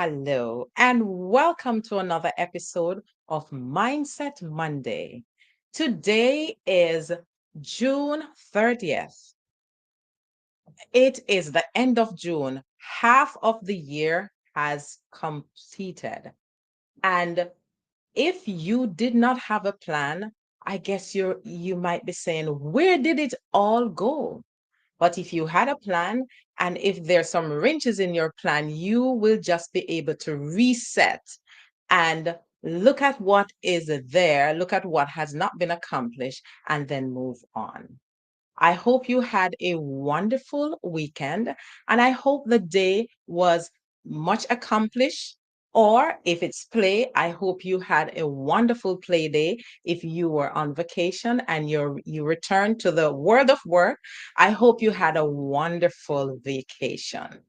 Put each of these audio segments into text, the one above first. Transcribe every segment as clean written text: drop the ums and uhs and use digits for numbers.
Hello, and welcome to another episode of Mindset Monday. Today is June 30th. It is the end of June. Half of the year has completed. And if you did not have a plan, I guess you might be saying, where did it all go? But if you had a plan, and if there's some wrenches in your plan, you will just be able to reset and look at what is there, look at what has not been accomplished, and then move on. I hope you had a wonderful weekend, and I hope the day was much accomplished. Or if it's play, I hope you had a wonderful play day. If you were on vacation and you returned to the world of work, I hope you had a wonderful vacation.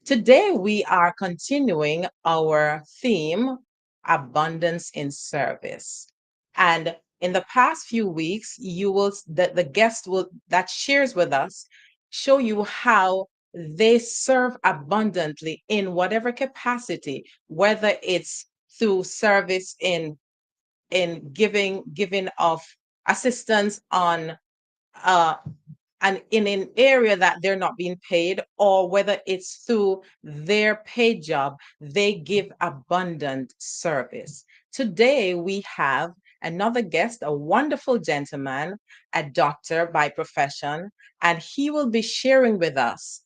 Today, we are continuing our theme, abundance in service. And in the past few weeks, the guest will that shares with us show you how they serve abundantly in whatever capacity, whether it's through service in giving of assistance on uh, and in an area that they're not being paid, or whether it's through their paid job, they give abundant service. Today, we have another guest, a wonderful gentleman, a doctor by profession, and he will be sharing with us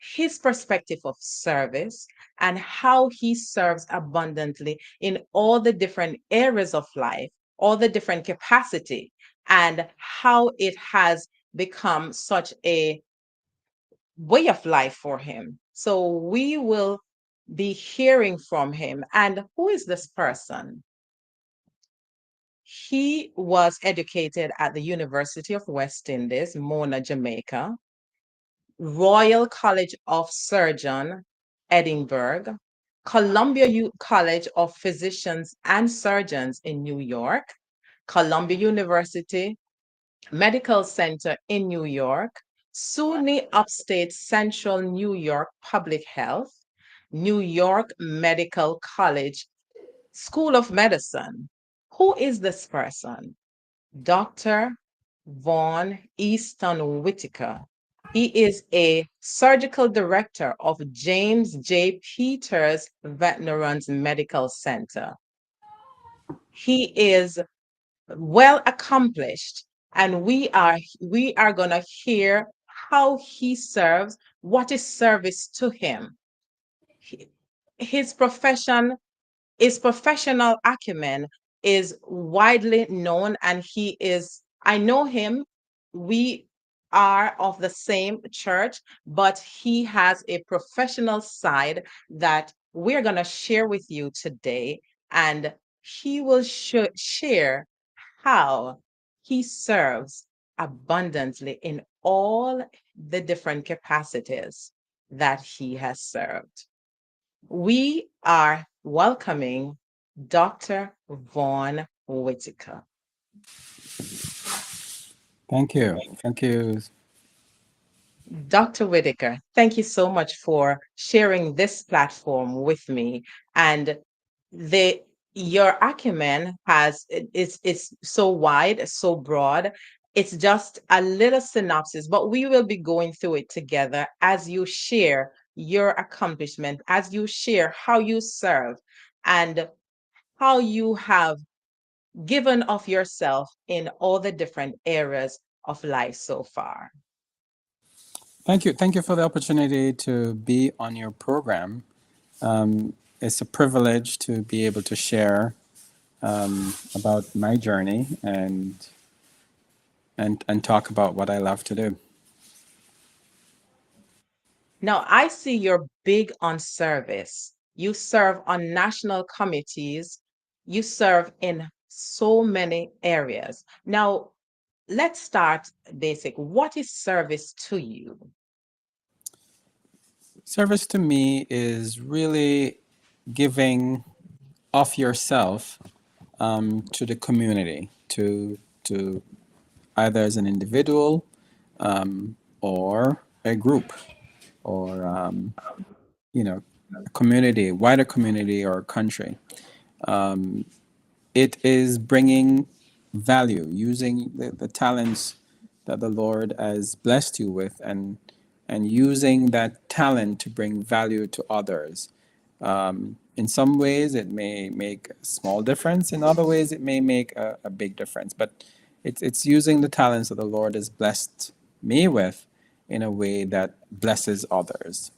his perspective of service and how he serves abundantly in all the different areas of life, all the different capacity, and how it has become such a way of life for him. So we will be hearing from him. And who is this person? He was educated at the University of West Indies, Mona, Jamaica, Royal College of Surgeon, Edinburgh, College of Physicians and Surgeons in New York, Columbia University Medical Center in New York, SUNY Upstate Central New York Public Health, New York Medical College School of Medicine. Who is this person? Dr. Vaughn Easton Whittaker. He is a surgical director of James J. Peters Veterans Medical Center. He is well accomplished, and we are going to hear how he serves, what is service to him. His professional acumen is widely known, and I know him. We are of the same church, but he has a professional side that we're going to share with you today, and he will share how he serves abundantly in all the different capacities that he has served. We are welcoming Dr. Vaughn Whittaker. Thank you. Thank you. Dr. Whittaker, thank you so much for sharing this platform with me. And the your acumen is so wide, so broad, It's just a little synopsis, but we will be going through it together as you share your accomplishment, as you share how you serve and how you have given of yourself in all the different areas of life so far. Thank you. Thank you for the opportunity to be on your program. It's a privilege to be able to share about my journey and talk about what I love to do. Now, I see you're big on service. You serve on national committees. You serve in so many areas. Now, let's start basic. What is service to you? Service to me is really giving of yourself to the community, to either as an individual or a group or a community, wider community or country. It is bringing value, using the talents that the Lord has blessed you with, and using that talent to bring value to others. In some ways, it may make a small difference. In other ways, it may make a big difference. But it's using the talents that the Lord has blessed me with in a way that blesses others.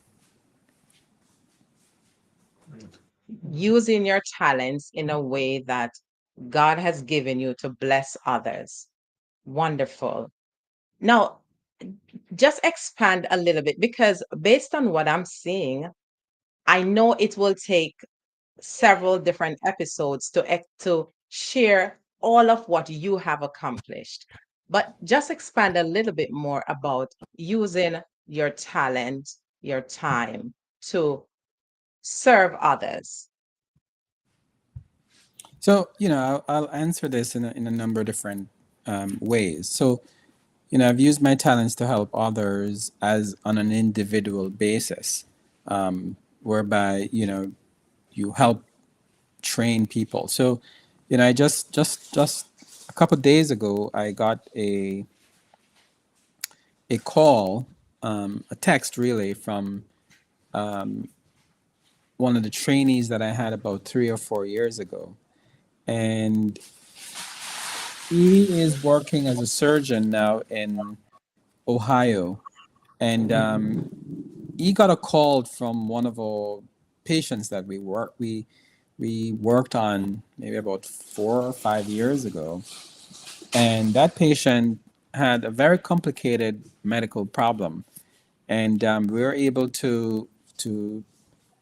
Using your talents in a way that God has given you to bless others. Wonderful. Now, just expand a little bit because based on what I'm seeing, I know it will take several different episodes to share all of what you have accomplished. But just expand a little bit more about using your talent, your time to serve others. So, I'll answer this in a number of different ways. So, I've used my talents to help others as on an individual basis, whereby, you help train people. So, I just a couple of days ago, I got a call, a text really from one of the trainees that I had about 3 or 4 years ago. And he is working as a surgeon now in Ohio. And he got a call from one of our patients that we worked on maybe about 4 or 5 years ago. And that patient had a very complicated medical problem. And we were able to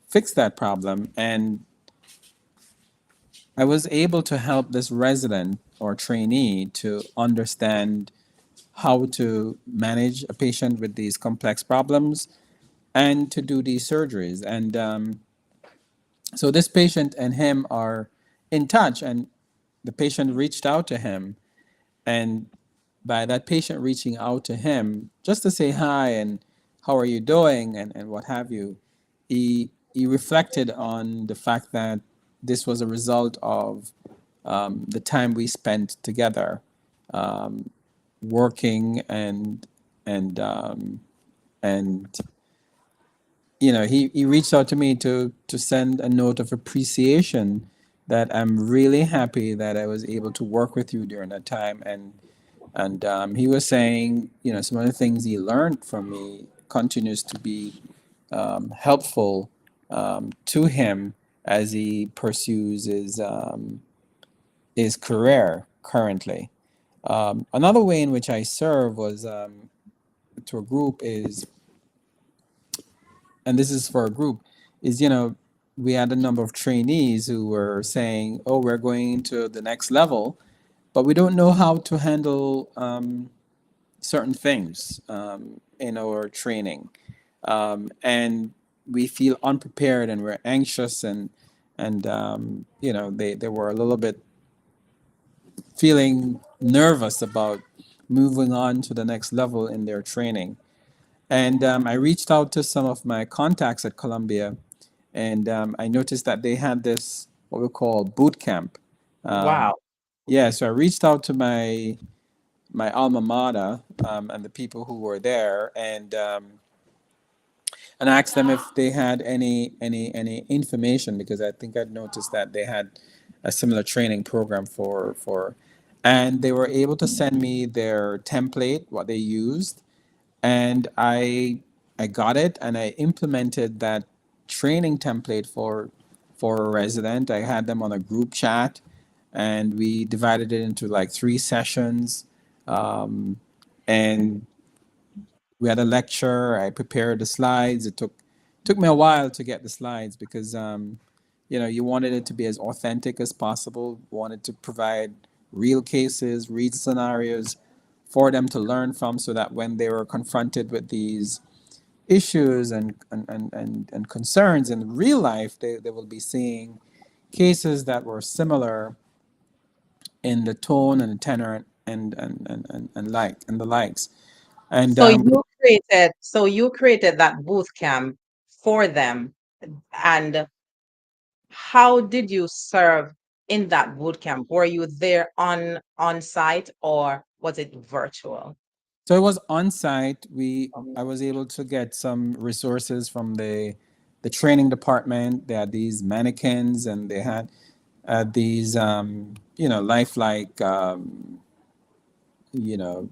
fix that problem. And I was able to help this resident or trainee to understand how to manage a patient with these complex problems and to do these surgeries. And so this patient and him are in touch, and the patient reached out to him. And by that patient reaching out to him just to say hi and how are you doing and what have you, he reflected on the fact that this was a result of the time we spent together working and he reached out to me to send a note of appreciation that I'm really happy that I was able to work with you during that time. And he was saying, some of the things he learned from me continues to be helpful to him as he pursues his career currently. Another way in which I serve was to a group is, and this is for a group, is, we had a number of trainees who were saying, oh, we're going to the next level, but we don't know how to handle certain things in our training. And we feel unprepared and we're anxious and they were a little bit feeling nervous about moving on to the next level in their training. And I reached out to some of my contacts at Columbia, and I noticed that they had this what we call boot camp. Um, Wow. yeah, so I reached out to my alma mater, and the people who were there, and asked them if they had any information, because I think I'd noticed that they had a similar training program for, and they were able to send me their template, what they used, and I got it and I implemented that training template for a resident. I had them on a group chat, and we divided it into like 3 sessions, and we had a lecture. I prepared the slides. It took me a while to get the slides because you wanted it to be as authentic as possible. Wanted to provide real cases, real scenarios for them to learn from, so that when they were confronted with these issues and concerns in real life, they will be seeing cases that were similar in the tone and the tenor and the likes. And So you created that boot camp for them. And how did you serve in that boot camp? Were you there on site or was it virtual? So it was on site. I was able to get some resources from the training department. They had these mannequins, and they had these lifelike you know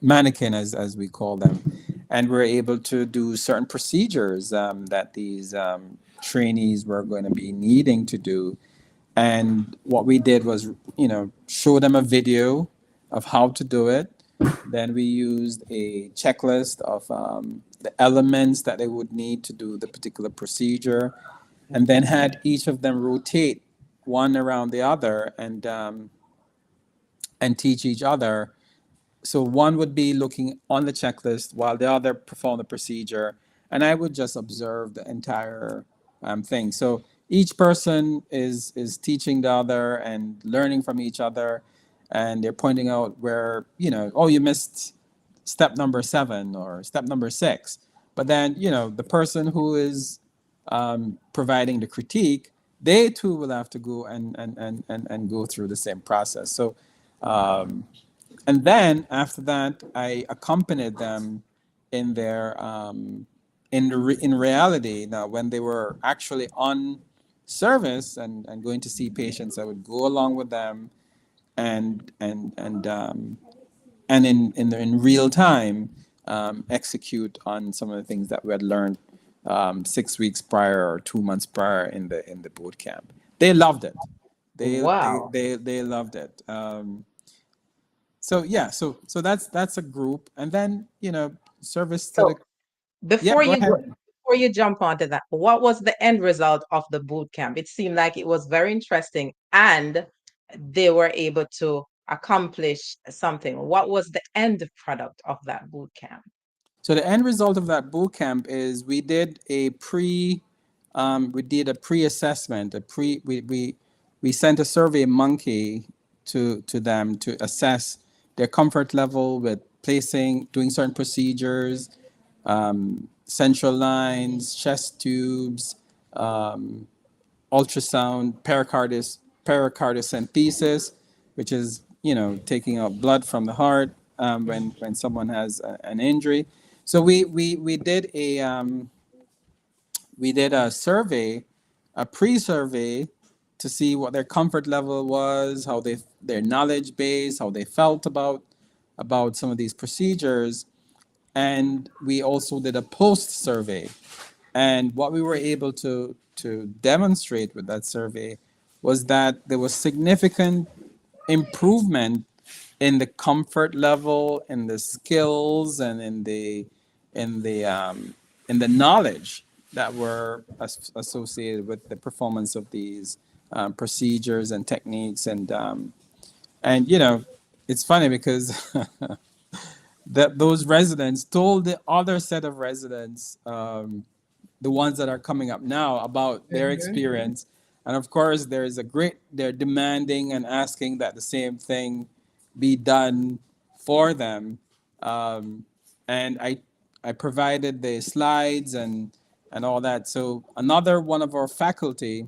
mannequin, as we call them, and we're able to do certain procedures that these trainees were going to be needing to do. And what we did was, show them a video of how to do it. Then we used a checklist of the elements that they would need to do the particular procedure, and then had each of them rotate one around the other, and teach each other. So one would be looking on the checklist while the other performed the procedure, and I would just observe the entire thing. So each person is teaching the other and learning from each other, and they're pointing out where, oh, you missed step number 7 or step number 6. But then, the person who is providing the critique, they too will have to go and go through the same process. So and then after that, I accompanied them in their in reality. Now, when they were actually on service and going to see patients, I would go along with them, and in real time execute on some of the things that we had learned 6 weeks prior or 2 months prior in the boot camp. They loved it. Wow. They loved it. So yeah, so that's a group, and then service to the. So Yeah, before go you go, ahead. before you jump onto that, what was the end result of the boot camp? It seemed like it was very interesting and they were able to accomplish something. What was the end product of that boot camp? So the end result of that boot camp is we did a pre-assessment, we sent a survey monkey to them to assess their comfort level with doing certain procedures, central lines, chest tubes, ultrasound, pericardicenthesis, which is taking out blood from the heart when someone has an injury. So we did a survey, a pre-survey, to see what their comfort level was, how their knowledge base, how they felt about some of these procedures, and we also did a post survey. And what we were able to demonstrate with that survey was that there was significant improvement in the comfort level, in the skills, and in the in the knowledge that were associated with the performance of these procedures and techniques. And it's funny because that those residents told the other set of residents, the ones that are coming up now, about their Mhm. experience. And of course, they're demanding and asking that the same thing be done for them. Um, and I provided the slides and all that. So another one of our faculty,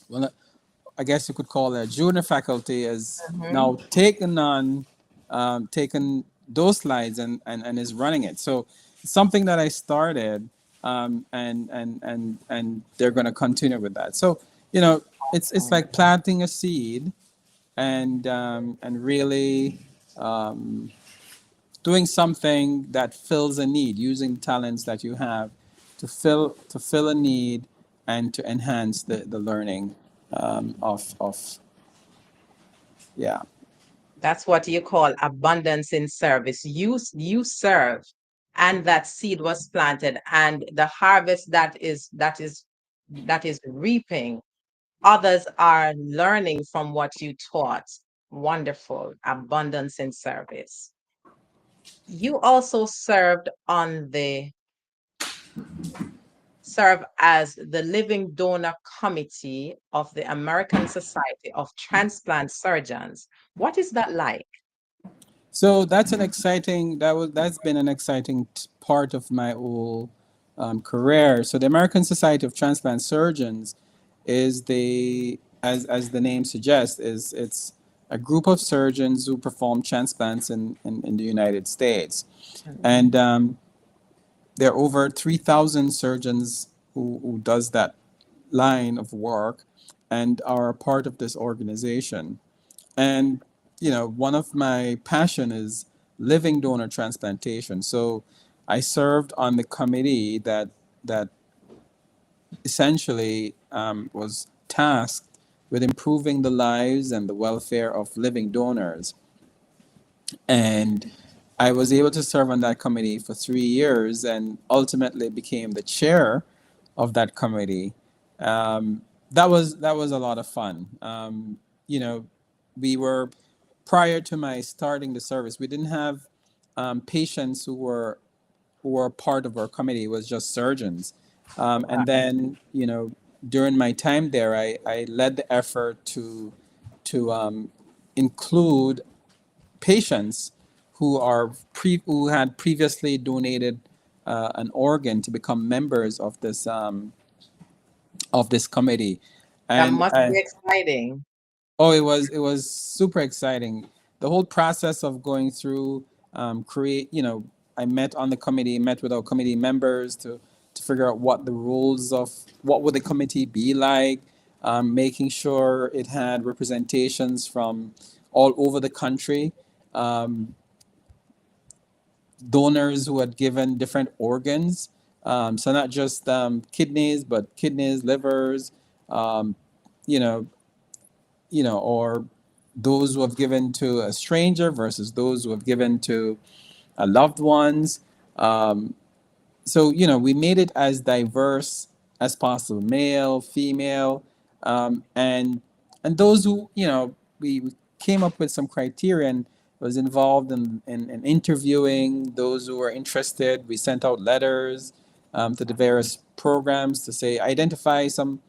well, I guess you could call it a junior faculty, has Mm-hmm. now taken on taken those slides and is running it. So it's something that I started, and they're going to continue with that. So it's like planting a seed and really doing something that fills a need, using talents that you have to fill a need and to enhance the learning of yeah. That's what you call abundance in service. You serve, and that seed was planted, and the harvest that is reaping. Others are learning from what you taught. Wonderful. Abundance in service. You also serve as the Living Donor Committee of the American Society of Transplant Surgeons. What is that like? So that's been an exciting part of my whole career. So the American Society of Transplant Surgeons is as the name suggests, is it's a group of surgeons who perform transplants in the United States, Mhm. and there are over 3,000 surgeons who does that line of work and are a part of this organization. And one of my passion is living donor transplantation. So I served on the committee that essentially was tasked with improving the lives and the welfare of living donors. And I was able to serve on that committee for 3 years and ultimately became the chair of that committee. That was a lot of fun. You know, we were prior to my starting the service, we didn't have patients who were part of our committee. It was just surgeons. And then during my time there, I led the effort to include patients who had previously donated an organ to become members of this committee, That and must be exciting. oh, it was super exciting. The whole process of going through create I met on the committee, met with our committee members to figure out what the rules of what would the committee be like, making sure it had representations from all over the country. Um, Donors who had given different organs. So not just kidneys, but kidneys, livers, um, you know, or those who have given to a stranger versus those who have given to loved ones. Um, so we made it as diverse as possible, male, female, and those who we came up with some criteria and was involved in interviewing those who were interested. We sent out letters to the various programs to say identify some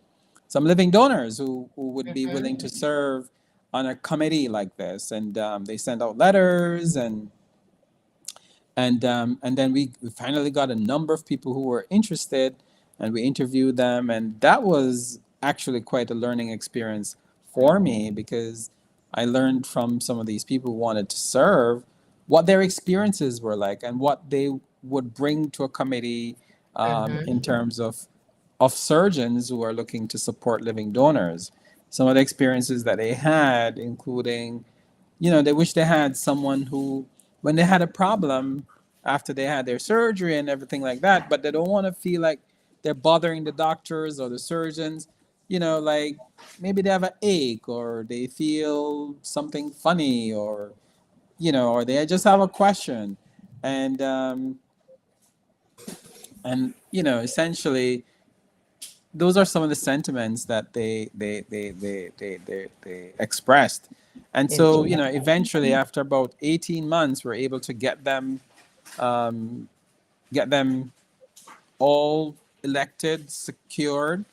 living donors who would be Mhm. willing to serve on a committee like this, and they sent out letters and then we finally got a number of people who were interested, and we interviewed them, and that was actually quite a learning experience for me because I learned from some of these people who wanted to serve what their experiences were like and what they would bring to a committee in Mhm. terms of surgeons who are looking to support living donors. Some of the experiences that they had, including they wish they had someone who, when they had a problem after they had their surgery and everything like that, but they don't want to feel like they're bothering the doctors or the surgeons, like maybe they have an ache or they feel something funny or they just have a question. And essentially, those are some of the sentiments that they expressed. And so eventually after about 18 months we're able to um, get them all elected, secured.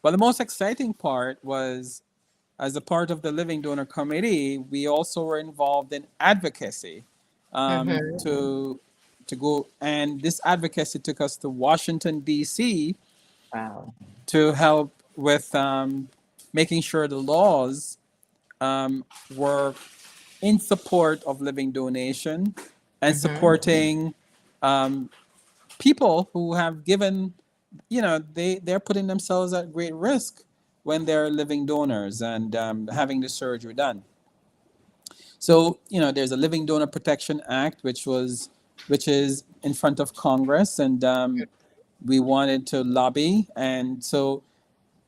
But the most exciting part was, as a part of the living donor committee, we also were involved in advocacy Mhm. to go, and this advocacy took us to Washington D.C. Wow. to help with making sure the laws um, were in support of living donation and Mm-hmm. supporting um, people who have given, they're putting themselves at great risk when they're living donors and having the surgery done. So, there's a Living Donor Protection Act, which is in front of Congress, and we wanted to lobby. And so,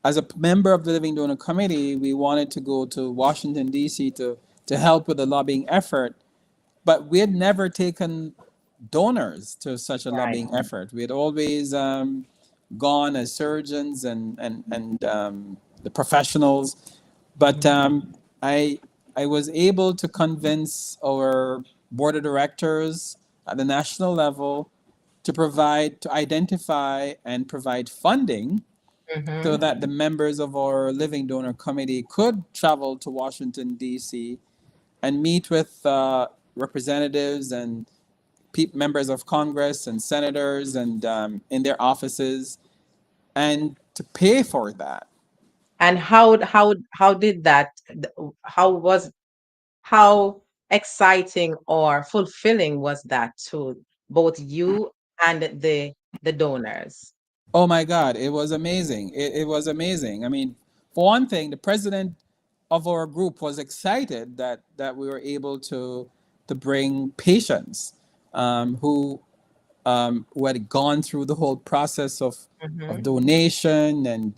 as a member of the Living Donor Committee, we wanted to go to Washington D.C. to help with the lobbying effort, but we had never taken donors to such a Right. lobbying effort. We had always gone as surgeons and the professionals, but I I was able to convince our board of directors at the national level to identify and provide funding so Mm-hmm. that the members of our Living Donor Committee could travel to Washington D.C. and meet with representatives and members of Congress and senators and in their offices, and to pay for that. And how did that? How was how exciting or fulfilling was that to both you and the donors? Oh my God, it was amazing. It was amazing. I mean, for one thing, the president of our group was excited that we were able to bring patients who had gone through the whole process of Mm-hmm. donation and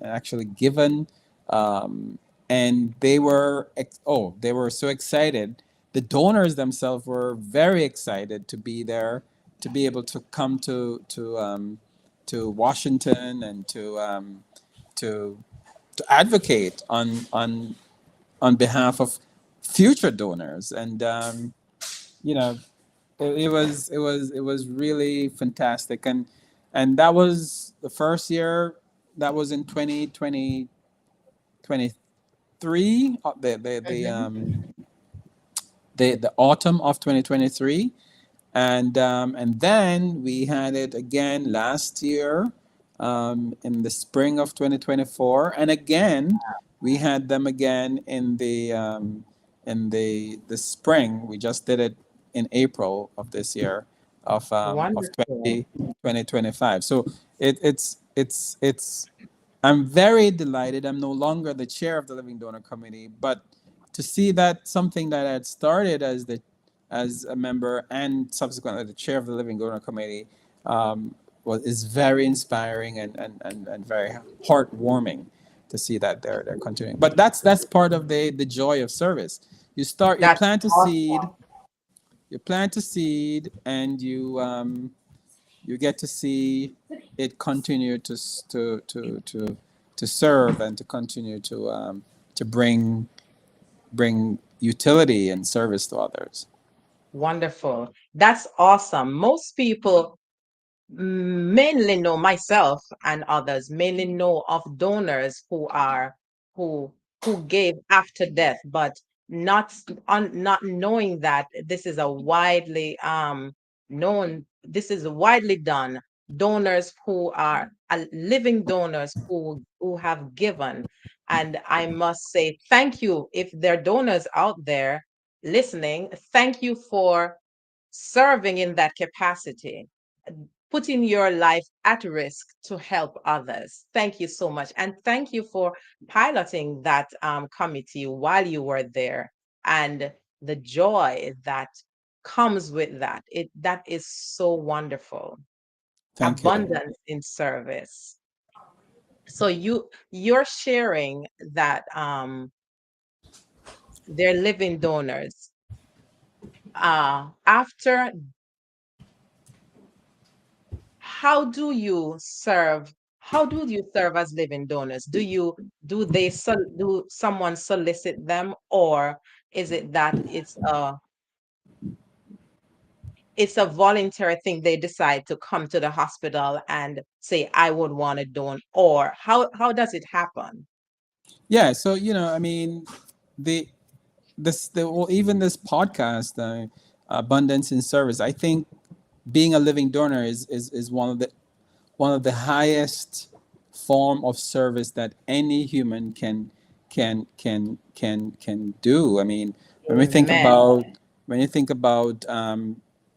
actually given. Um, and they were so excited. The donors themselves were very excited to be there, to be able to come to Washington and to to advocate on behalf of future donors. And you know, it was really fantastic. And that was the first year. That was in 2023, Mm-hmm. the autumn of 2023. And then we had it again last year, in the spring of 2024, and again we had them again in the spring. We just did it in April of this year of Wonderful. 2025. So it's I'm very delighted. I'm no longer the chair of the Living Donor Committee, but to see that something that I had started as a member and subsequently the chair of the Living Donor Committee is very inspiring and very heartwarming to see that they're continuing. But that's part of the joy of service. You That's plant a seed, awesome. and you get to see it continue to serve and to continue to bring utility and service to others. Wonderful. That's awesome. Most people mainly know, myself and others mainly know of donors who who gave after death, but not knowing that this is a widely known, this is widely done. Donors who are living donors who have given. And I must say thank you, if there are donors out there listening. Thank you for serving in that capacity, putting your life at risk to help others. Thank you so much. And thank you for piloting that committee while you were there, and the joy that comes with that. That is so wonderful. Thank you. Abundance in service. So you're sharing that they're living donors. After, how do you serve? How do you serve as living donors? Do someone solicit them, or is it that it's a voluntary thing? They decide to come to the hospital and say, I would want to donate, or how does it happen? Yeah, so I mean, the well, even this podcast, abundance in service. I think being a living donor is one of the highest form of service that any human can do. I mean, when we think Amen. about when you think about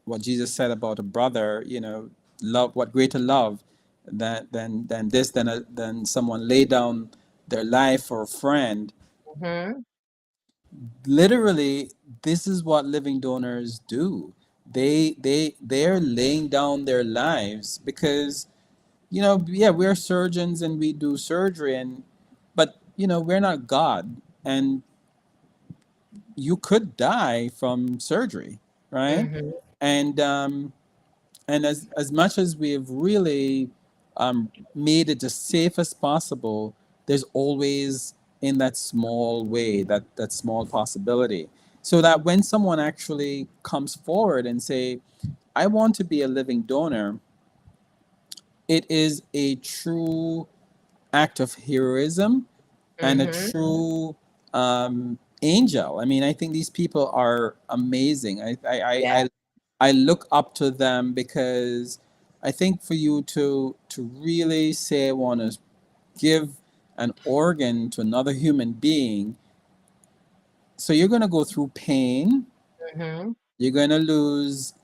what Jesus said about a brother, you know, love, what greater love that than this than someone lay down their life for a friend. Hmm. Literally, this is what living donors do. They're laying down their lives because, you know, yeah, we're surgeons and we do surgery, and but you know, we're not God, and you could die from surgery, right? Hmm. And and as much as we've really made it as safe as possible, there's always in that small way, that small possibility, so that when someone actually comes forward and say, I want to be a living donor, it is a true act of heroism and a Hmm. true angel. I mean, I think these people are amazing. Yeah. I look up to them because I think for you to really say I want to give an organ to another human being, so you're going to go through pain. Hmm. You're going to lose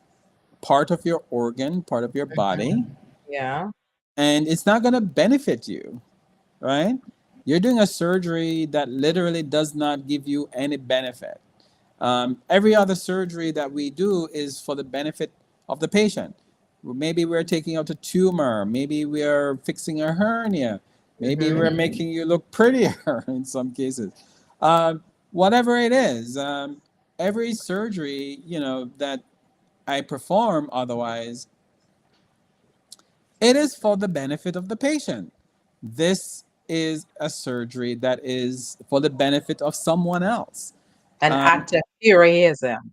part of your organ, part of your Hmm. body, Yeah. and it's not going to benefit you, right? You're doing a surgery that literally does not give you any benefit. Every other surgery that we do is for the benefit of the patient. Maybe we're taking out a tumor. Maybe we are fixing a hernia. Maybe we're Hmm. making you look prettier in some cases. Whatever it is, every surgery, you know, that I perform otherwise, it is for the benefit of the patient. This is a surgery that is for the benefit of someone else. An Um, act of heroism.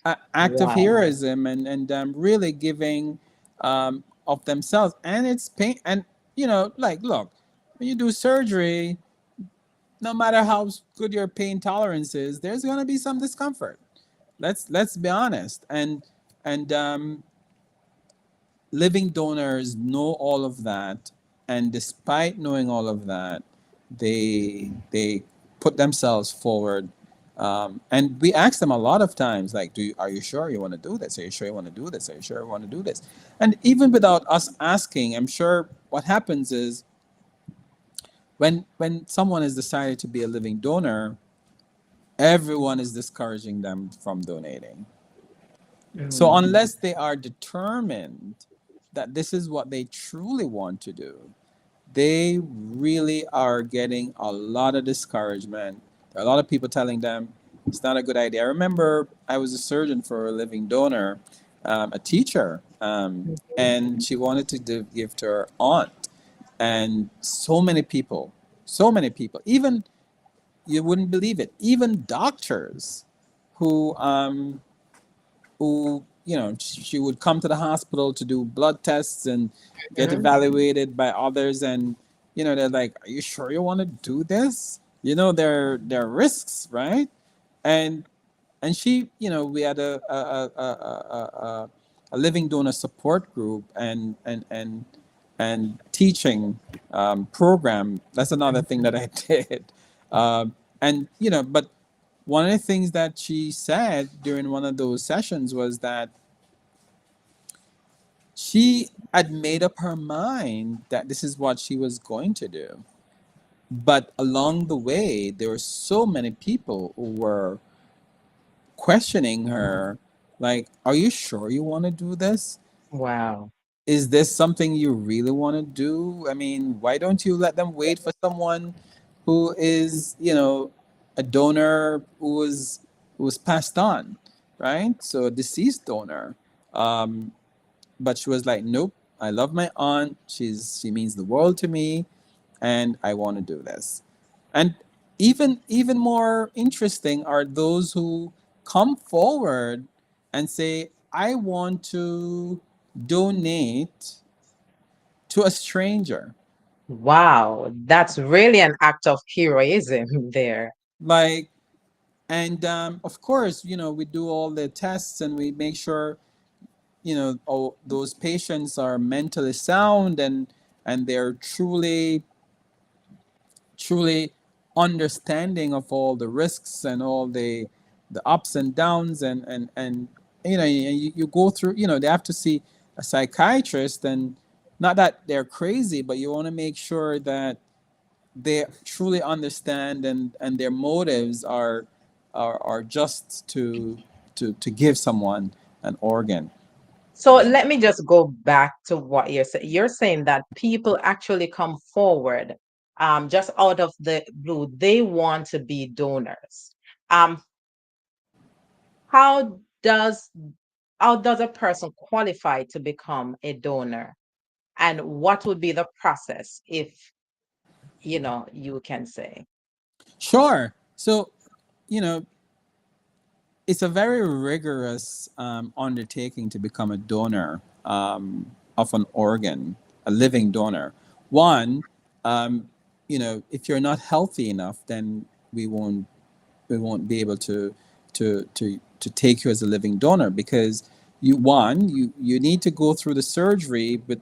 Act of Wow. heroism and really giving of themselves, and it's pain. And you know, like, look, when you do surgery, no matter how good your pain tolerance is, there's going to be some discomfort. Let's be honest. And living donors know all of that, and despite knowing all of that, they put themselves forward. And we ask them a lot of times, like, are you sure you want to do this? Are you sure you want to do this? Are you sure you want to do this? And even without us asking, I'm sure what happens is when someone has decided to be a living donor, everyone is discouraging them from donating. So Mm. unless they are determined that this is what they truly want to do, they really are getting a lot of discouragement. There are a lot of people telling them it's not a good idea. I remember I was a surgeon for a living donor, a teacher, and she wanted to give to her aunt. And so many people, even you wouldn't believe it, even doctors who you know, she would come to the hospital to do blood tests and get Mhm. evaluated by others, and you know, they're like, are you sure you want to do this? You know, there are risks, right? And and she, you know, we had a living donor support group and teaching program. That's another thing that I did. And you know, but one of the things that she said during one of those sessions was that she had made up her mind that this is what she was going to do. But along the way, there were so many people who were questioning her, like, are you sure you want to do this? Wow. Is this something you really want to do? I mean, why don't you let them wait for someone who is, you know, a donor who was passed on, right? So a deceased donor. Um, but she was like, nope, I love my aunt. She means the world to me, and I want to do this. And even more interesting are those who come forward and say, I want to donate to a stranger. Wow. That's really an act of heroism there. Like, and of course, you know, we do all the tests and we make sure, you know, those patients are mentally sound and they're truly understanding of all the risks and all the ups and downs, and you go through, they have to see a psychiatrist, and not that they're crazy, but you want to make sure that they truly understand, and their motives are just to give someone an organ. So let me just go back to what you're saying. You're saying that people actually come forward just out of the blue. They want to be donors. Um, how does how does a person qualify to become a donor? And what would be the process if you can say? Sure. So, you know, it's a very rigorous undertaking to become a donor of an organ, a living donor. One, if you're not healthy enough, then we won't we won't be able to take you as a living donor, because you need to go through the surgery with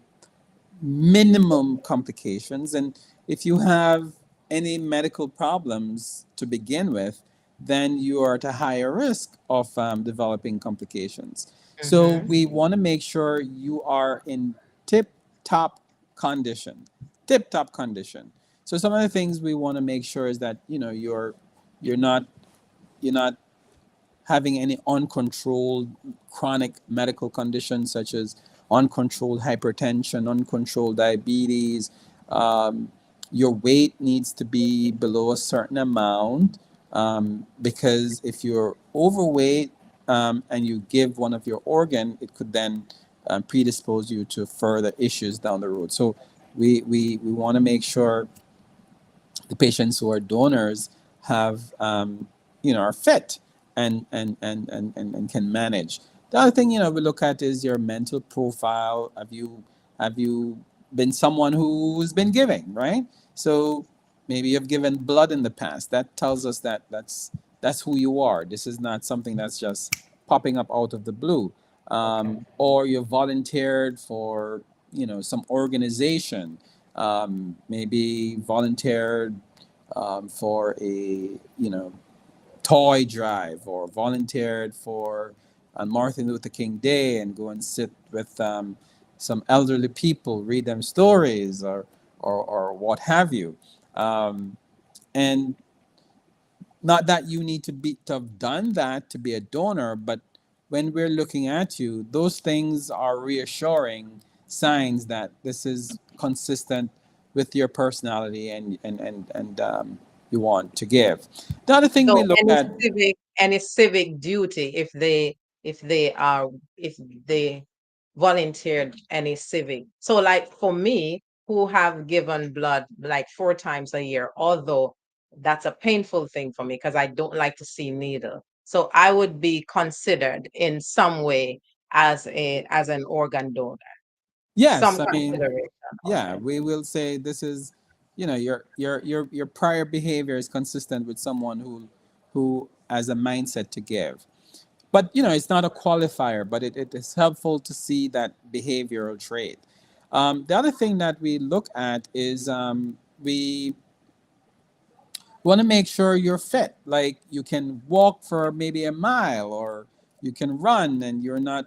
minimum complications. And if you have any medical problems to begin with, then you are at a higher risk of developing complications. So Mm-hmm. we want to make sure you are in tip top condition, tip top condition. So some of the things we want to make sure is that you're not you're not having any uncontrolled chronic medical conditions, such as uncontrolled hypertension, uncontrolled diabetes. Um, your weight needs to be below a certain amount, because if you're overweight, and you give one of your organ, it could then predispose you to further issues down the road. So we want to make sure the patients who are donors have are fit, and can manage. The other thing we look at is your mental profile. Have you been someone who's been giving, right? So maybe you've given blood in the past. That tells us that that's who you are. This is not something that's just popping up out of the blue. Okay. Or you volunteered for some organization, maybe volunteered for a toy drive, or volunteered for Martin Luther King Day and go and sit with some elderly people, read them stories, or what have you. Um, and not that you need to have done that to be a donor, but when we're looking at you, those things are reassuring signs that this is consistent with your personality, and you want to give. The other thing we So look any at. civic duty, if they volunteered any civic. So like for me, who have given blood like 4 times a year, although that's a painful thing for me because I don't like to see needle. So I would be considered in some way as an organ donor. Yes, Some I mean, consideration. yeah, Okay. we will say this is, your prior behavior is consistent with someone who has a mindset to give. But it's not a qualifier, but it is helpful to see that behavioral trait. The other thing that we look at is, we want to make sure you're fit, like you can walk for maybe a mile, or you can run, and you're not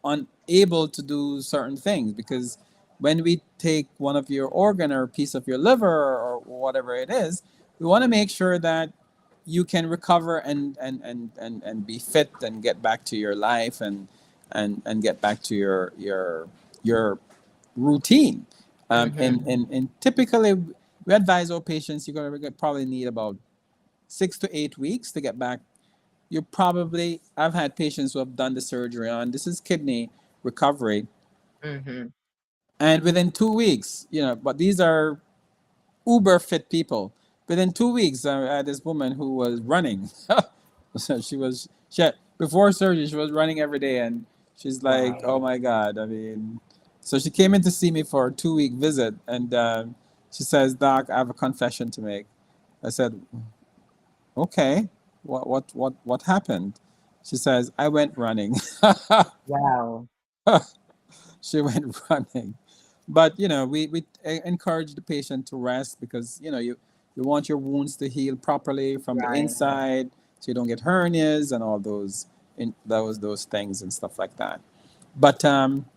unable to do certain things, because when we take one of your organ or a piece of your liver or whatever it is, we want to make sure that you can recover, and be fit, and get back to your life, and get back to your routine. Mm-hmm. And typically, we advise our patients you're going to probably need about 6 to 8 weeks to get back. I've had patients who have done the surgery on, this is kidney recovery, Mm-hmm. and within 2 weeks, but these are uber fit people. Within 2 weeks, I had this woman who was running. So before surgery, she was running every day, and she's like, Wow. "Oh my God!" I mean, so she came in to see me for a 2 week visit, and she says, "Doc, I have a confession to make." I said, "Okay, what happened?" She says, "I went running." Wow. She went running. But we encourage the patient to rest because you want your wounds to heal properly from the Right. inside, so you don't get hernias and all those things and stuff like that. But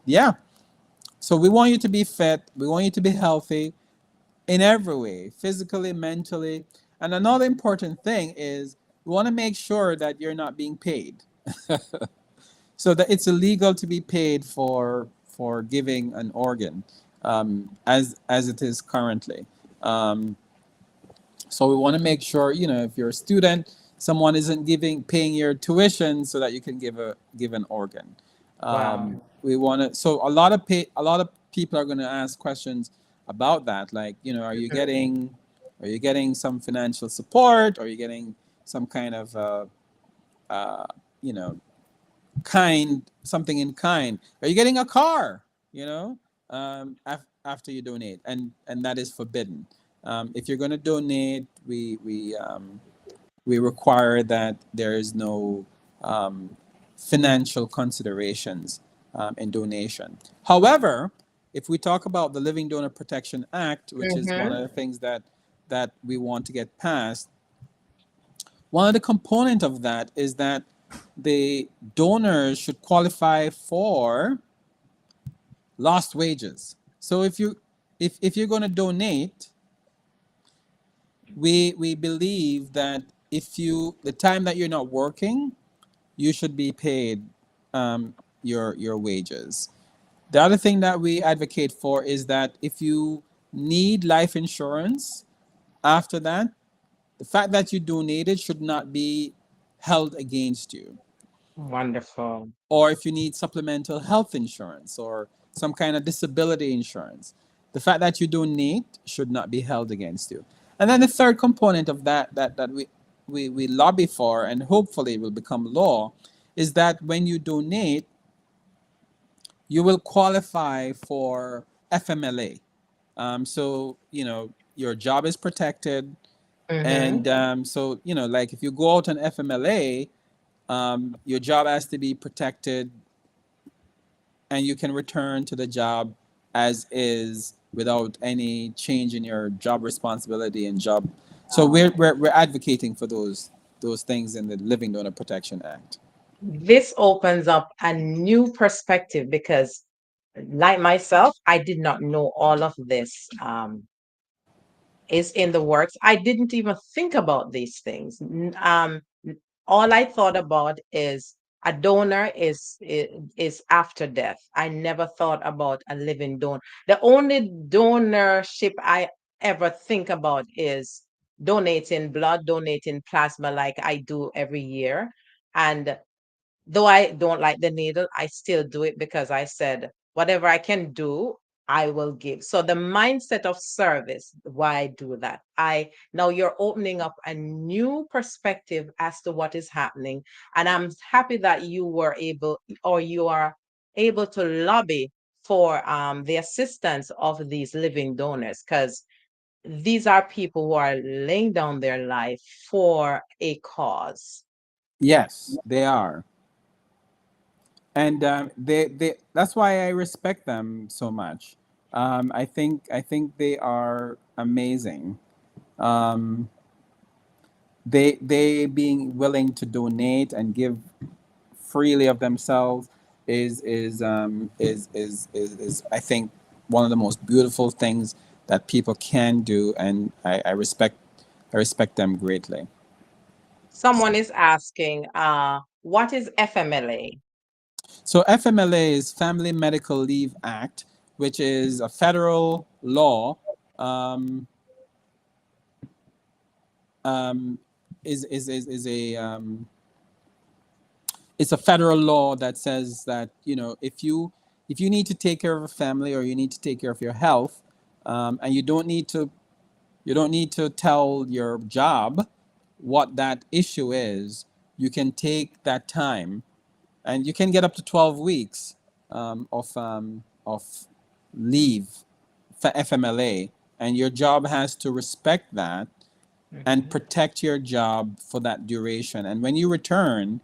yeah, so we want you to be fit. We want you to be healthy in every way, physically, mentally. And another important thing is we want to make sure that you're not being paid. So that it's illegal to be paid for giving an organ, as it is currently. Um, so we want to make sure, if you're a student, someone isn't paying your tuition so that you can give an organ. Wow. We want to. So a lot of people are going to ask questions about that, like, are you getting some financial support? Are you getting some kind of uh, you know something in kind? Are you getting a car? After you donate, and that is forbidden. If you're going to donate, we require that there is no financial considerations in donation. However, if we talk about the Living Donor Protection Act, which is one Mm-hmm. of the things that we want to get passed, one of the component of that is that the donors should qualify for lost wages. So if you're going to donate, we believe that if the time that you're not working, you should be paid your wages. The other thing that we advocate for is that if you need life insurance after that, the fact that you donated should not be held against you. Wonderful. Or if you need supplemental health insurance or some kind of disability insurance, the fact that you donate should not be held against you. And then the third component of that we lobby for and hopefully will become law is that when you donate, you will qualify for FMLA. So, your job is protected. Mm-hmm. And so, like if you go out on FMLA, your job has to be protected and you can return to the job as is without any change in your job responsibility and job. So we're advocating for those things in the Living Donor Protection Act. This opens up a new perspective because, like myself, I did not know all of this is in the works. I didn't even think about these things. All I thought about is a donor is after death. I never thought about a living donor. The only donorship I ever think about is donating blood, donating plasma, like I do every year. And though I don't like the needle, I still do it because I said, whatever I can do, I will give. So the mindset of service, why I do that. Now you're opening up a new perspective as to what is happening. And I'm happy that you are able to lobby for the assistance of these living donors, because these are people who are laying down their life for a cause. Yes, they are. And they that's why I respect them so much. I think they are amazing. Um, they being willing to donate and give freely of themselves is I think one of the most beautiful things that people can do, and I respect them greatly. Someone is asking, what is FMLA? So FMLA is Family Medical Leave Act, which is a federal law. Um, um, is a It's a federal law that says that if you need to take care of a family or you need to take care of your health, and you don't need to tell your job what that issue is. You can take that time, and you can get up to 12 weeks of leave for FMLA, and your job has to respect that and Mhm. protect your job for that duration. And when you return,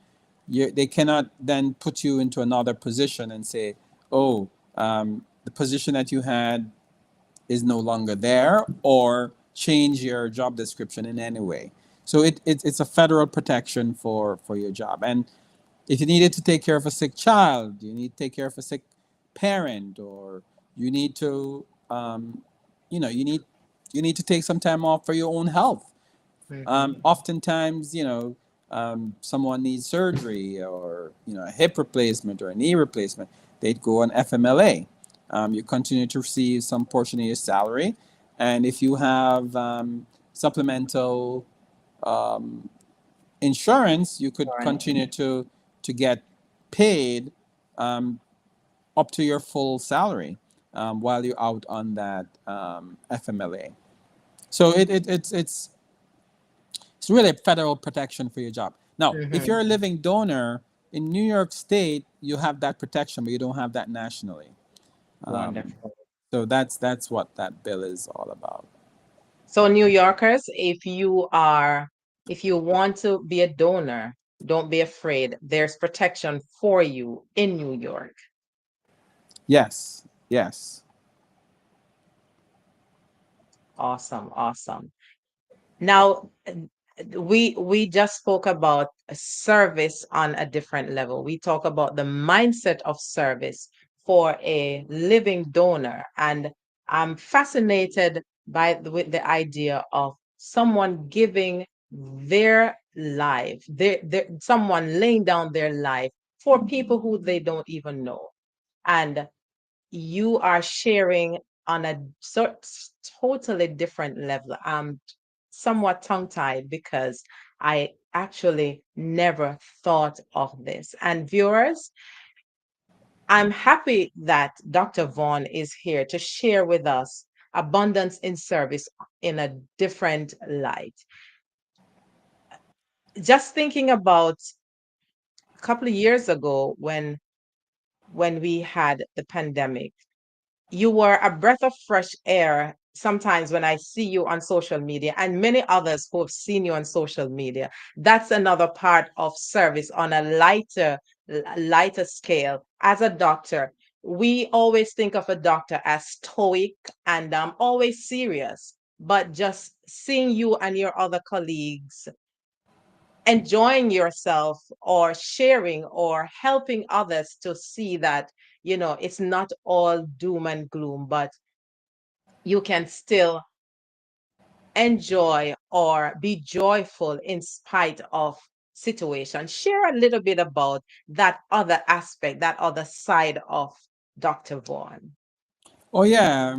they cannot then put you into another position and say, "Oh, the position that you had is no longer there, or change your job description in any way. So it's a federal protection for your job. And if you needed to take care of a sick child, you need to take care of a sick parent, or you need to, you need to take some time off for your own health. Mm-hmm. Oftentimes, someone needs surgery, or a hip replacement or a knee replacement. They'd go on FMLA. You continue to receive some portion of your salary, and if you have supplemental um, insurance, you could Right. continue to get paid um, up to your full salary while you're out on that FMLA. So it's really a federal protection for your job. Now, if Mm-hmm. you're a living donor in New York State, you have that protection, but you don't have that nationally. Um, Wonderful. so that's what that bill is all about. So, New Yorkers, if you want to be a donor, don't be afraid. There's protection for you in New York. Yes, yes. Awesome, awesome. Now, we just spoke about a service on a different level. We talk about the mindset of service for a living donor, and I'm fascinated with the idea of someone giving their life, someone laying down their life for people who they don't even know. And you are sharing on a totally different level. I'm somewhat tongue tied because I actually never thought of this. And viewers, I'm happy that Dr. Vaughn is here to share with us abundance in service in a different light. Just thinking about a couple of years ago when we had the pandemic, you were a breath of fresh air sometimes when I see you on social media, and many others who have seen you on social media. That's another part of service on a lighter scale. As a doctor, we always think of a doctor as stoic and always serious, but just seeing you and your other colleagues enjoying yourself or sharing or helping others to see that it's not all doom and gloom, but you can still enjoy or be joyful in spite of situation. Share a little bit about that other aspect, that other side of Dr. Vaughn. Oh yeah.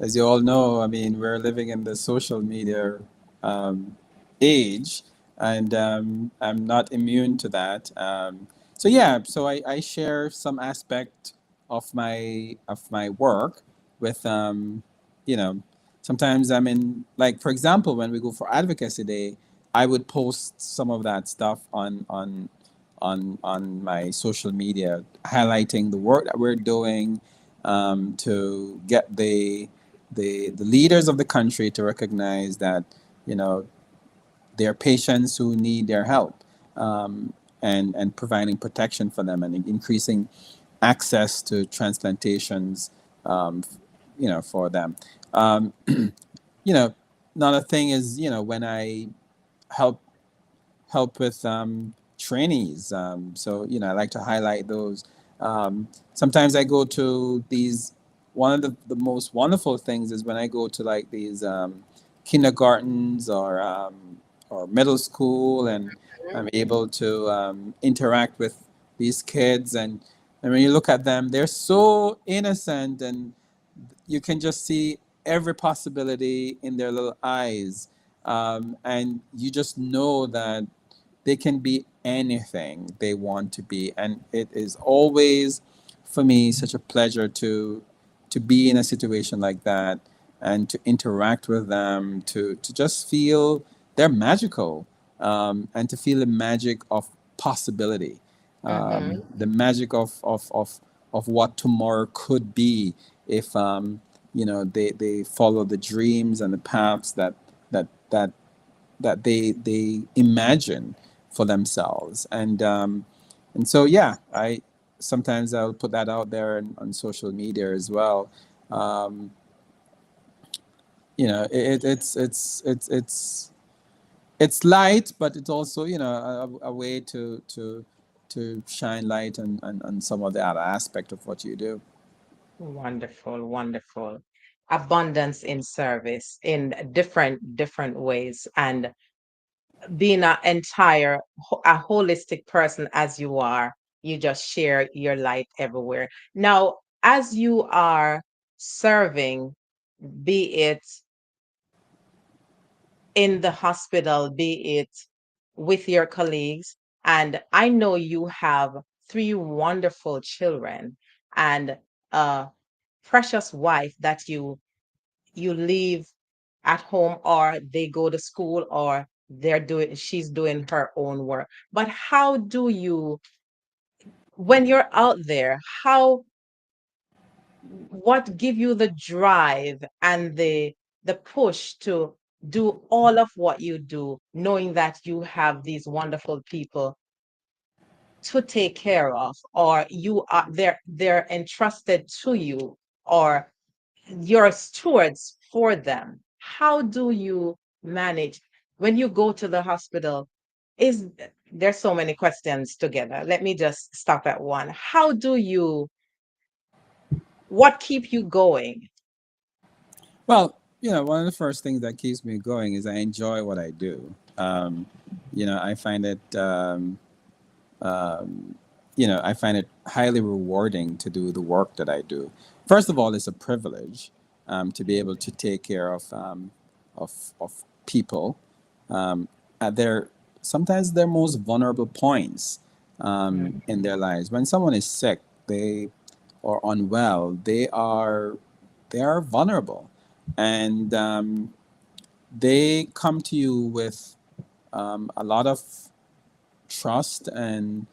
As you all know, I mean, we're living in the social media um, age, and I'm not immune to that. So yeah, so I share some aspect of my work with you know sometimes I'm in, like, for example, when we go for advocacy day, I would post some of that stuff on my social media, highlighting the work that we're doing to get the leaders of the country to recognize that you know there are patients who need their help, and providing protection for them and increasing access to transplantations, for them. You know, Another thing is, when I help with trainees. So I like to highlight those. Sometimes I go to these. One of the most wonderful things is when I go to like these kindergartens or middle school, and I'm able to interact with these kids, and when you look at them, they're so innocent, and you can just see every possibility in their little eyes, and you just know that they can be anything they want to be, and it is always for me such a pleasure to be in a situation like that, and to interact with them, to just feel they're magical, and to feel the magic of possibility, Mm-hmm. the magic of what tomorrow could be if they follow the dreams and the paths that that they imagine for themselves. And so yeah, sometimes I'll put that out there on social media as well. Um, it's light, but it's also, a way to shine light on some of the other aspect of what you do. Wonderful, wonderful. Abundance in service in different ways, and being a holistic person as you are, you just share your light everywhere. Now, as you are serving, be it in the hospital, be it with your colleagues, and I know you have three wonderful children and a precious wife that you leave at home, or they go to school, or she's doing her own work. But how do you, when you're out there, how what give you the drive and the push to do all of what you do, knowing that you have these wonderful people to take care of, or you are they're entrusted to you, or you're stewards for them? How do you manage when you go to the hospital? Is There's so many questions together. Let me just stop at one. How do you, what keep you going? Well, one of the first things that keeps me going is I enjoy what I do. I find it, um, I find it highly rewarding to do the work that I do. First of all, it's a privilege, to be able to take care of people, at their sometimes their most vulnerable points, in their lives. When someone is sick, they or unwell, they are vulnerable, and they come to you with, a lot of trust, and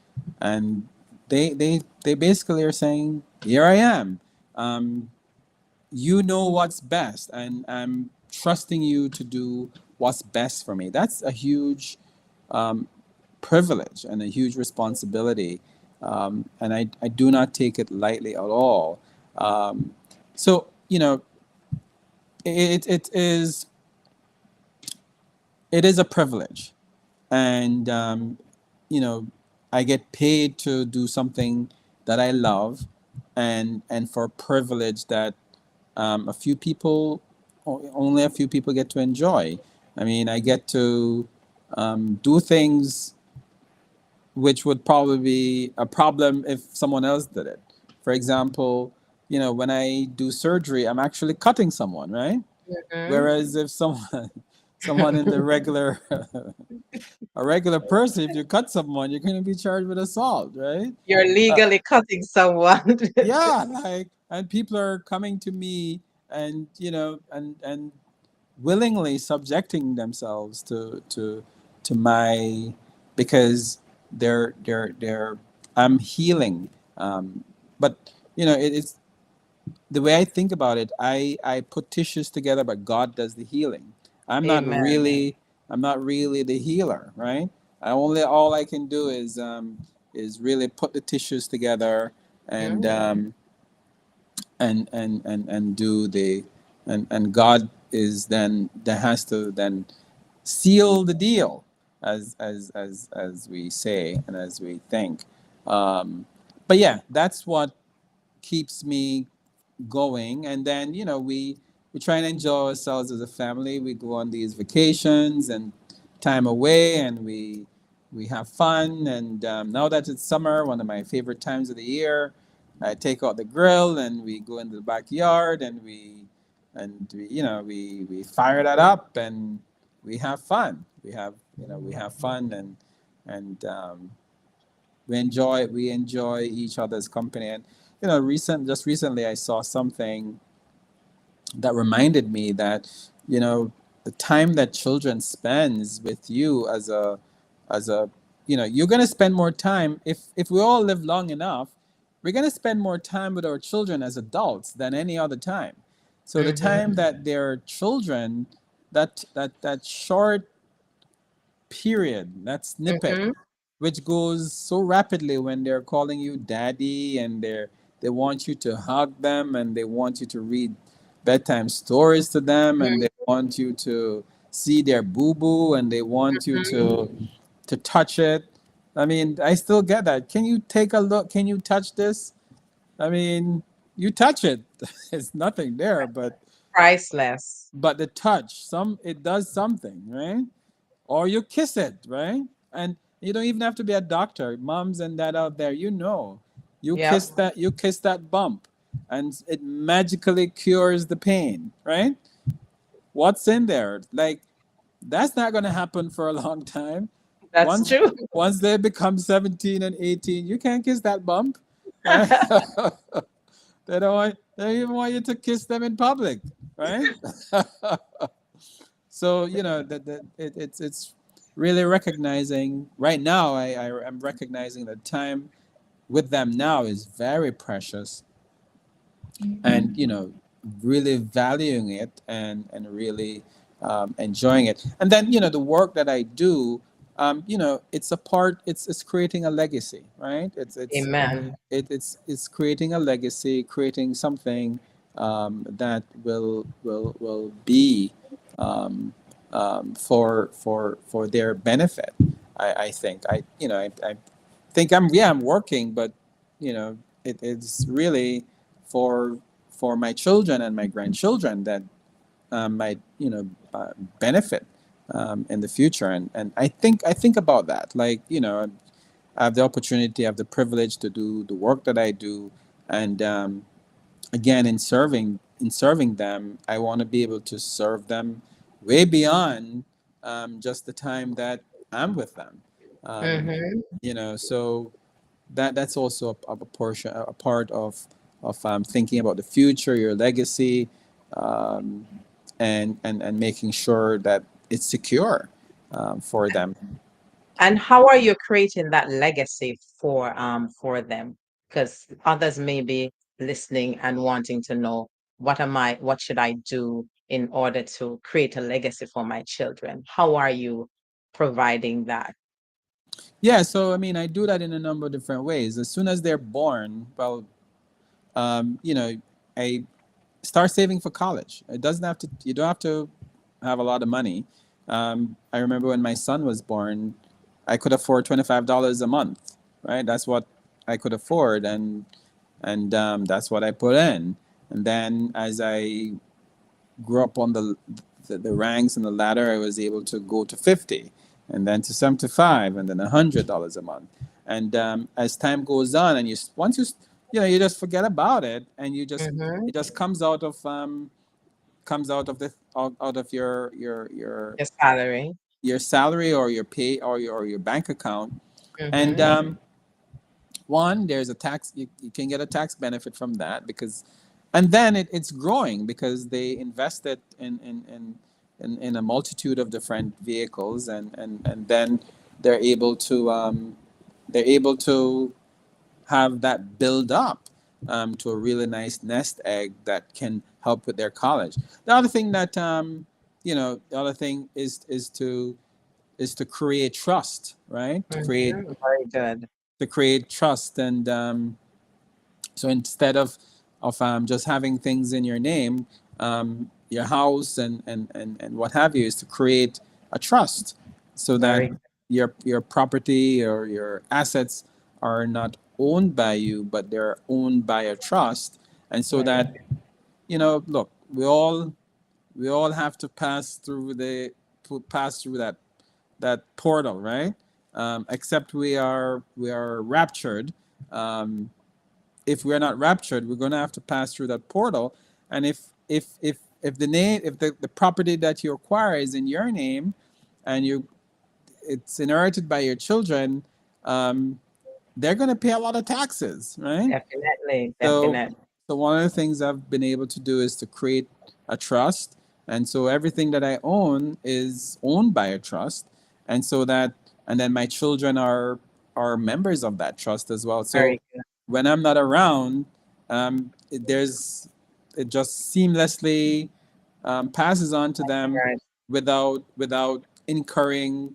they basically are saying, "Here I am. Um, you know what's best, and I'm trusting you to do what's best for me." That's a huge, um, privilege and a huge responsibility, and I do not take it lightly at all. So it is a privilege, and you know I get paid to do something that I love, and for a privilege that, only a few people get to enjoy. I mean, I get to, do things which would probably be a problem if someone else did it. For example, when I do surgery, I'm actually cutting someone, right? Mhm. Whereas if someone someone in the regular a regular person, if you cut someone, you're going to be charged with assault, right? You're Uh, legally cutting someone. yeah, and people are coming to me, and and willingly subjecting themselves to my, because they're I'm healing, but it's the way I think about it. I put tissues together, but God does the healing. I'm not Amen. really I'm not really the healer, right? All I can do is really put the tissues together, and Mhm. do the and God is then that has to then seal the deal, as we say and as we think. Um, but yeah, that's what keeps me going. And then we try and enjoy ourselves as a family. We go on these vacations and time away, and we have fun. And now that it's summer, one of my favorite times of the year, I take out the grill and we go into the backyard, and we fire that up, and we have fun. We have fun, and we enjoy each other's company. And recently I saw something that reminded me that the time that children spends with you as a you're going to spend more time, if we all live long enough, we're going to spend more time with our children as adults than any other time. So the Mhm. time that they're children, that short period, that snippet, Mhm. which goes so rapidly when they're calling you daddy, and they want you to hug them, and they want you to read bedtime stories to them, and they want you to see their boo boo, and they want you Mhm. to touch it. I mean, I still get that. Can you take a look? Can you touch this? I mean, you touch it. It's nothing there, Priceless. but the touch, it does something, right? Or you kiss it, right? And you don't even have to be a doctor. Moms and dad out there, Yep, you kiss that bump, and it magically cures the pain, right? What's in there? Like, that's not going to happen for a long time. that's Once true. once they become 17 and 18, you can't kiss that bump, right? They don't even want you to kiss them in public, right? So it's really recognizing right now. I am recognizing that time with them now is very precious, and really valuing it, and really enjoying it. And then the work that I do, it's creating a legacy, right? Amen. It's creating a legacy, creating something that will be um, for their benefit. I think I think I'm working, but it's really for my children and my grandchildren that might benefit in the future. And I think about that, like I have the opportunity, I have the privilege to do the work that I do, and again, in serving them, I want to be able to serve them way beyond just the time that I'm with them. Um, Hmm. so that's also a portion, a part of thinking about the future, your legacy, um, and making sure that it's secure for them. And how are you creating that legacy for them? Because others may be listening and wanting to know what should I do in order to create a legacy for my children? How are you providing that? Yeah, so I mean, I do that in a number of different ways. As soon as they're born, well, um, you know, I start saving for college. It doesn't have to. You don't have to have a lot of money. I remember when my son was born, I could afford $25 a month. Right, that's what I could afford, and that's what I put in. And then as I grew up on the ranks and the ladder, I was able to go to 50, and then to 75, and then $100 a month. And as time goes on, and once you just forget about it, and Hmm. it just comes out of Your salary. your salary, or your pay, or your bank account. And Hmm. one, there's a tax, you can get a tax benefit from that, because and then it's growing because they invested in a multitude of different vehicles, and then they're able to they're able to have that build up to a really nice nest egg that can help with their college. The other thing is to create trust, right? to create Hmm. Very good. to create trust. And so instead of just having things in your name, your house and what have you, is to create a trust, so that Very your property or your assets are not owned by you, but they're owned by a trust. And so very that, look, we all have to pass through that portal, right? Except we are raptured. Um, if we're not raptured, we're going to have to pass through that portal. And if the property that you acquire is in your name, and it's inherited by your children, um, they're going to pay a lot of taxes, right? definitely, So, definitely. so one of the things I've been able to do is to create a trust, and so everything that I own is owned by a trust, and so that, and then my children are members of that trust as well. So Very good. when I'm not around, it just seamlessly passes on to them Right. without incurring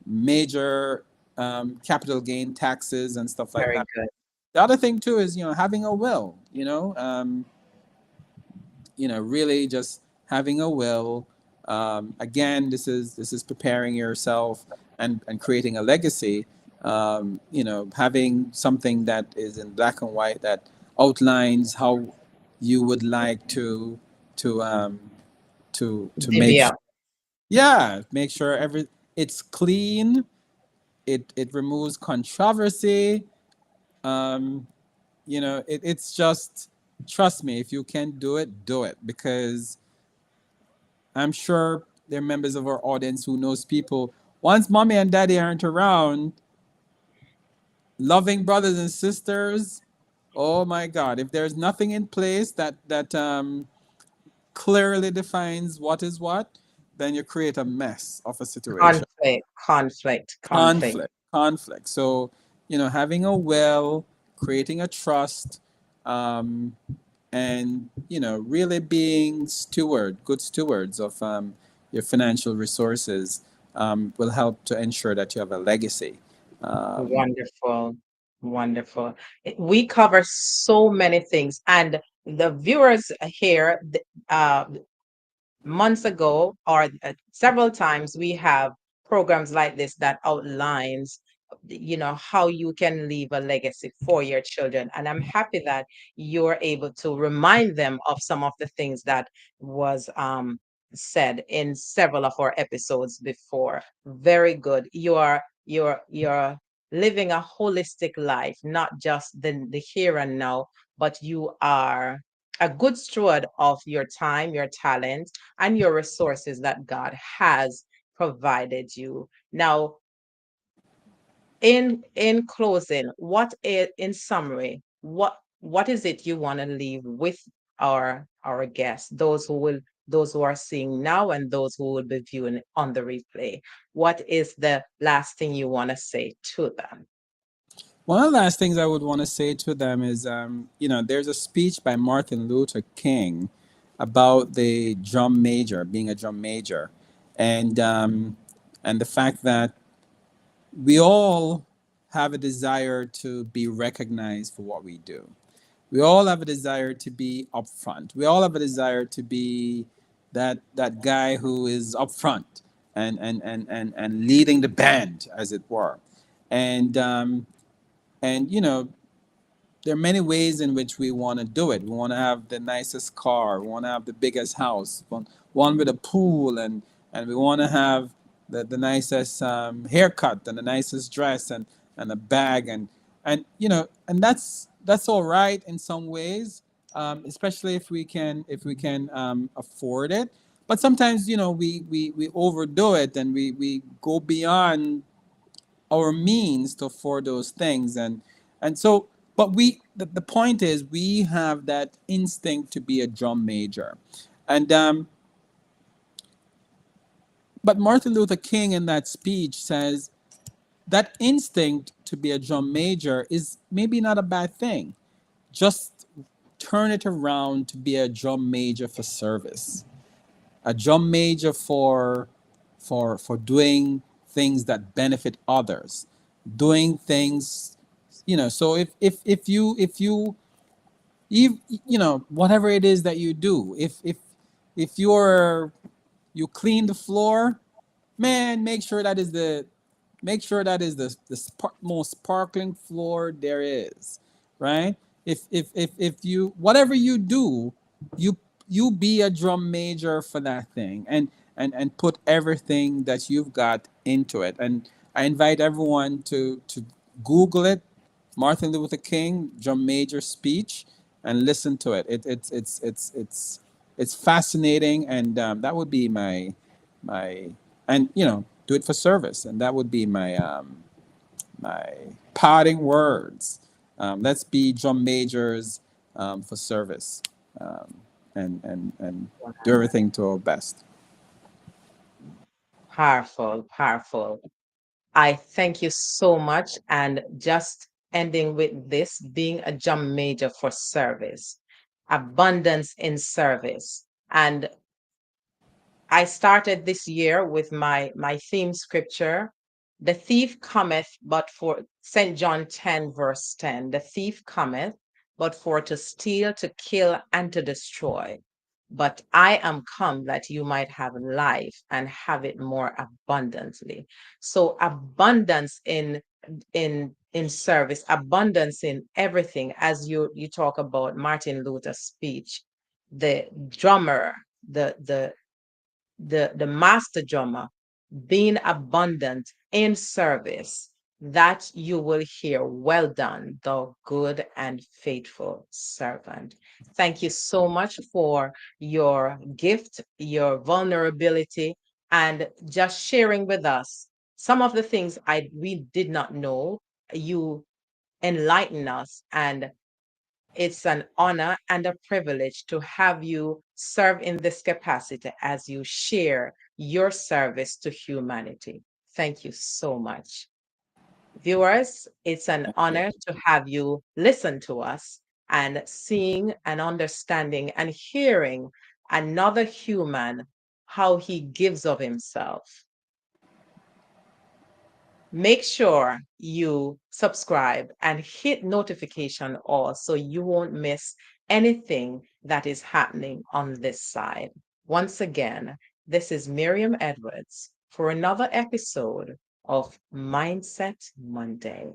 major. capital gain taxes and stuff like Very that. good. The other thing too is having a will. Really just having a will. Again, this is preparing yourself and creating a legacy. Having something that is in black and white that outlines how you would like to make Divvy sure, up. yeah, make sure every it's clean. It removes controversy. Um, it's just, trust me, if you can do it, do it, because I'm sure there are members of our audience who knows people. Once mommy and daddy aren't around, loving brothers and sisters. Oh my God! If there's nothing in place that clearly defines what is what, then you create a mess of a situation. Conflict, conflict, conflict. Conflict. So having a will, creating a trust, um, and really being good stewards of your financial resources will help to ensure that you have a legacy. um, Wonderful, wonderful. We cover so many things, and the viewers here, months ago or several times we have programs like this that outlines how you can leave a legacy for your children, and I'm happy that you're able to remind them of some of the things that was said in several of our episodes before. Very good. You're living a holistic life, not just the here and now, but you are a good steward of your time, your talent, and your resources that God has provided you. Now, in closing, in summary, what is it you want to leave with our guests, those who are seeing now and those who will be viewing on the replay? What is the last thing you want to say to them? One of the last things I would want to say to them is, there's a speech by Martin Luther King about the drum major, being a drum major, and the fact that we all have a desire to be recognized for what we do. We all have a desire to be upfront. We all have a desire to be that guy who is upfront and leading the band, as it were. And there are many ways in which we want to do it. We want to have the nicest car. We want to have the biggest house, one with a pool, and we want to have the nicest haircut and the nicest dress and a bag and that's all right in some ways, especially if we can afford it. But sometimes we overdo it and we go beyond our means to afford those things, and so but the point is we have that instinct to be a drum major, and but Martin Luther King in that speech says that instinct to be a drum major is maybe not a bad thing. Just turn it around to be a drum major for service, a drum major for doing things that benefit others, doing things, so if whatever it is that you do, if you clean the floor, man, make sure that is the most sparkling floor there is, right? If you, whatever you do, you you be a drum major for that thing, and put everything that you've got into it. And I invite everyone to Google it, Martin Luther King drum major speech, and listen to it. It's fascinating, and that would be my and do it for service, and that would be my parting words. Let's be drum majors for service, um, and do everything to our best. Powerful, powerful. I thank you so much. And just ending with this, being a jump major for service, abundance in service. And I started this year with my theme scripture, The thief cometh but for St. John 10, verse 10. The thief cometh but for to steal, to kill, and to destroy. But I am come that you might have life and have it more abundantly. So abundance in service, abundance in everything. As you talk about Martin Luther's speech, the drummer, the master drummer, being abundant in service, that you will hear, well done, thou good and faithful servant. Thank you so much for your gift, your vulnerability, and just sharing with us some of the things we did not know. You enlighten us, and it's an honor and a privilege to have you serve in this capacity as you share your service to humanity. Thank you so much. Viewers, it's an Thank you. honor to have you listen to us and seeing and understanding and hearing another human, how he gives of himself. Make sure you subscribe and hit notification all so you won't miss anything that is happening on this side. Once again, this is Miriam Edwards for another episode of Mindset Monday.